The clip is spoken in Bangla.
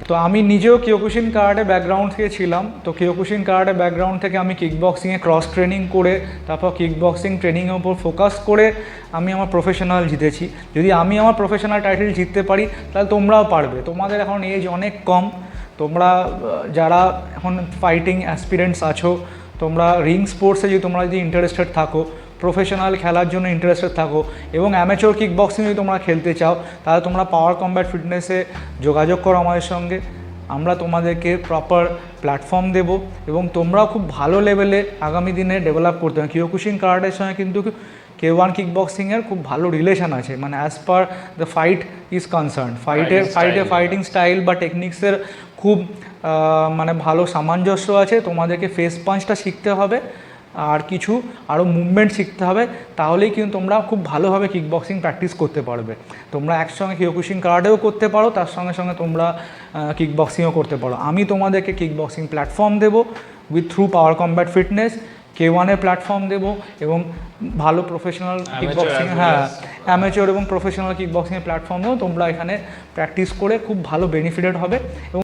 তো আমি নিজেও কিয়োকুশিন কারাটে ব্যাকগ্রাউন্ড থেকে ছিলাম, তো কিয়োকুশিন কারাটে ব্যাকগ্রাউন্ড থেকে আমি কিকবক্সিংয়ে ক্রস ট্রেনিং করে তারপর কিকবক্সিং ট্রেনিংয়ের উপর ফোকাস করে আমি আমার প্রফেশনাল জিতেছি। যদি আমি আমার প্রফেশনাল টাইটেল জিততে পারি তাহলে তোমরাও পারবে। তোমাদের এখন এজ অনেক কম, তোমরা যারা এখন ফাইটিং অ্যাসপিরেন্টস আছো, তোমরা রিং স্পোর্টসে যদি ইন্টারেস্টেড থাকো, প্রফেশনাল খেলার জন্য ইন্টারেস্টেড থাকো এবং অ্যামেচোর কিকবক্সিং যদি তোমরা খেলতে চাও, তাহলে তোমরা পাওয়ার কমব্যাট ফিটনেসে যোগাযোগ করো আমাদের সঙ্গে। আমরা তোমাদেরকে প্রপার প্ল্যাটফর্ম দেব এবং তোমরাও খুব ভালো লেভেলে আগামী দিনে ডেভেলপ করতে হবে। কিয়োকুশিন কারাটের সঙ্গে কিন্তু K1 কিকবক্সিংয়ের খুব ভালো রিলেশন আছে, মানে as per the fight is concern, fighting style বা টেকনিক্সের খুব মানে ভালো সামঞ্জস্য আছে। তোমাদেরকে ফেস পাঞ্চটা শিখতে হবে আর কিছু আরও মুভমেন্ট শিখতে হবে, তাহলেই কিন্তু তোমরা খুব ভালোভাবে কিকবক্সিং প্র্যাকটিস করতে পারবে। তোমরা একসঙ্গে কিয়োকুশিন কারাটেও করতে পারো, তার সঙ্গে সঙ্গে তোমরা কিকবক্সিংও করতে পারো। আমি তোমাদেরকে কিকবক্সিং প্ল্যাটফর্ম দেবো থ্রু পাওয়ার কমব্যাট ফিটনেস, K1-এর প্ল্যাটফর্ম দেবো এবং ভালো প্রফেশনাল কিকবক্সিং, অ্যামেচর এবং প্রফেশনাল কিকবক্সিংয়ের প্ল্যাটফর্মেও তোমরা এখানে প্র্যাকটিস করে খুব ভালো বেনিফিটেড হবে। এবং